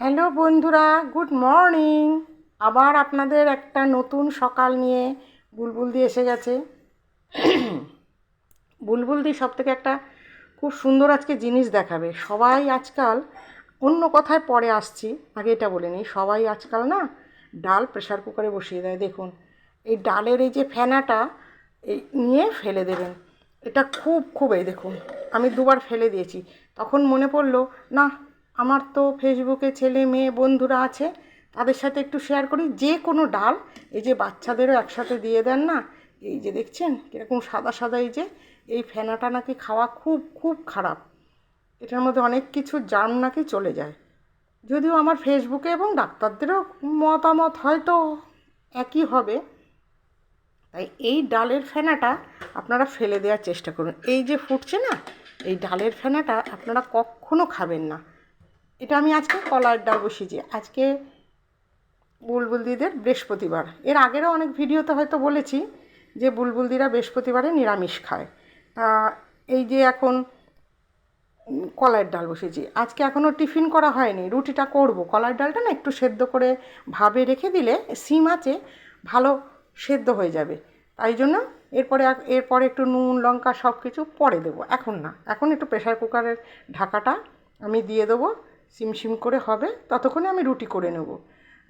Hello বন্ধুরা, good morning. আবার আপনাদের একটা নতুন সকাল নিয়ে বুলবুলদি এসে গেছে। বুলবুলদি সব থেকে একটা খুব সুন্দর আজকে জিনিস দেখাবে। সবাই আজকাল অন্য কথায় পরে আসছি, আগে এটা বলে নিই, সবাই আজকাল না ডাল প্রেশার কুকারে বসিয়ে দেয়। দেখুন এই ডালের এই যে ফেনাটা এই নিয়ে ফেলে দেবেন। এটা খুব খুব এই দেখুন আমি দুবার ফেলে দিয়েছি। তখন মনে পড়লো না, আমার তো ফেসবুকে ছেলে মেয়ে বন্ধুরা আছে, তাদের সাথে একটু শেয়ার করি। যে কোনো ডাল এই যে বাচ্চাদেরও একসাথে দিয়ে দেন না, এই যে দেখছেন কীরকম সাদা সাদা, এই যে এই ফেনাটা নাকি খাওয়া খুব খুব খারাপ। এটার মধ্যে অনেক কিছু জার্ম নাকি চলে যায়। যদিও আমার ফেসবুকে এবং ডাক্তারদেরও মতামত হয়তো একই হবে। তাই এই ডালের ফেনাটা আপনারা ফেলে দেওয়ার চেষ্টা করুন। এই যে ফুটছে না, এই ডালের ফেনাটা আপনারা কখনো খাবেন না। এটা আমি আজকে কলার ডাল বসিয়েছি। আজকে বুলবুলদিদের বৃহস্পতিবার। এর আগেরও অনেক ভিডিওতে হয়তো বলেছি যে বুলবুলদিরা বৃহস্পতিবারে নিরামিষ খায়। তা এই যে এখন কলাইয়ের ডাল বসিয়েছি। আজকে এখনও টিফিন করা হয়নি, রুটিটা করব। কলাইয়ের ডালটা না একটু সেদ্ধ করে ভাবে রেখে দিলে সিম আছে ভালো সেদ্ধ হয়ে যাবে। তাই জন্য এরপরে একটু নুন লঙ্কা সব কিছু পরে দেবো, এখন না। এখন একটু প্রেশার কুকারের ঢাকাটা আমি দিয়ে দেবো, সিম করে হবে, ততক্ষণে আমি রুটি করে নেব।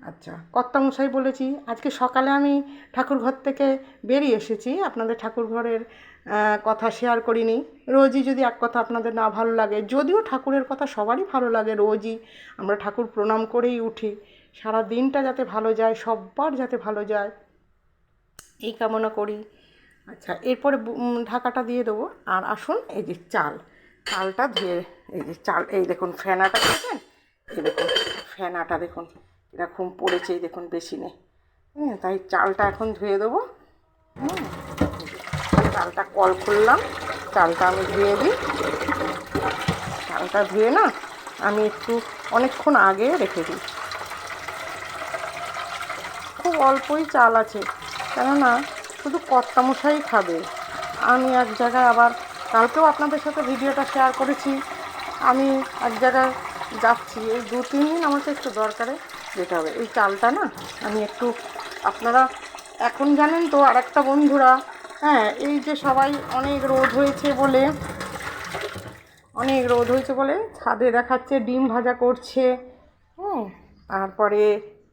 আচ্ছা, কর্তামশাই বলেছি আজকে সকালে আমি ঠাকুরঘর থেকে বেরিয়ে এসেছি, আপনাদের ঠাকুরঘরের কথা শেয়ার করিনি। রোজই যদি এক কথা আপনাদের না ভালো লাগে, যদিও ঠাকুরের কথা সবারই ভালো লাগে, রোজই আমরা ঠাকুর প্রণাম করেই উঠি। সারা দিনটা যাতে ভালো যায়, সব্বার যাতে ভালো যায় এই কামনা করি। আচ্ছা, এরপরে ঢাকাটা দিয়ে দেবো। আর আসুন এই যে চালটা ধুয়ে, এই যে চাল, এই দেখুন ফেনাটা দেখেন, এই দেখুন ফেনাটা দেখুন এরকম পড়েছে, এই দেখুন বেশি নেই। হ্যাঁ, তাই চালটা এখন ধুয়ে দেবো। চালটা কল খুললাম, চালটা আমি ধুয়ে দিই। চালটা ধুয়ে না আমি একটু অনেকক্ষণ আগে রেখে দিই। খুব অল্পই চাল আছে, কেননা শুধু কর্তামশাই খাবে। আমি এক জায়গায় আবার কালকেও আপনাদের সাথে ভিডিওটা শেয়ার করেছি, আমি এক জায়গায় যাচ্ছি, এই 2-3 দিন আমাকে একটু দরকারে যেতে হবে। এই চালটা না আমি একটু, আপনারা এখন জানেন তো আর একটা বন্ধুরা, হ্যাঁ, এই যে সবাই অনেক রোদ হয়েছে বলে ছাদে দেখাচ্ছে ডিম ভাজা করছে, হ্যাঁ, তারপরে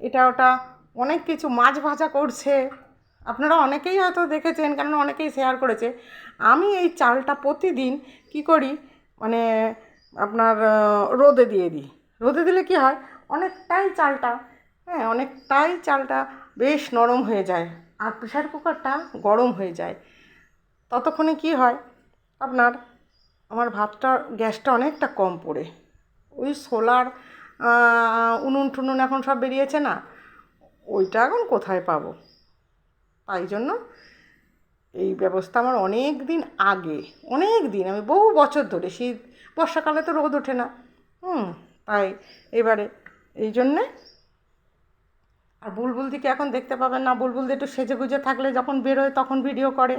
এটা ওটা অনেক কিছু মাছ ভাজা করছে। আপনারা অনেকেই হয়তো দেখেছেন, কেননা অনেকেই শেয়ার করেছে। আমি এই চালটা প্রতিদিন কি করি, মানে আপনার রোদে দিয়ে দিই। রোদে দিলে কি হয়, অনেকটাই চালটা বেশ নরম হয়ে যায়, আর প্রেশার কুকারটা গরম হয়ে যায়। ততক্ষণে কি হয় আপনার, আমার গ্যাসটা অনেকটা কম পড়ে। ওই সোলার উনুন টুনুন এখন সব বেরিয়েছে না, ওইটা এখন কোথায় পাবো। তাই জন্য এই ব্যবস্থা আমার অনেক দিন আমি বহু বছর ধরে, শীত বর্ষাকালে তো রোদ ওঠে না, তাই এবারে এই জন্যে। আর বুলবুলদিকে এখন দেখতে পাবেন না, বুলবুলদি একটু সেজে গুজে থাকলে যখন বেরোয় তখন ভিডিও করে।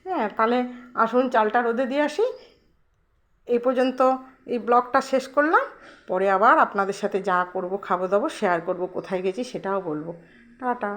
হ্যাঁ, তাহলে আসুন চালটা রোদে দিয়ে আসি। এই পর্যন্ত এই ব্লগটা শেষ করলাম, পরে আবার আপনাদের সাথে যা করব খাবো দাবো শেয়ার করব, কোথায় গেছি সেটাও বলবো। টাটা।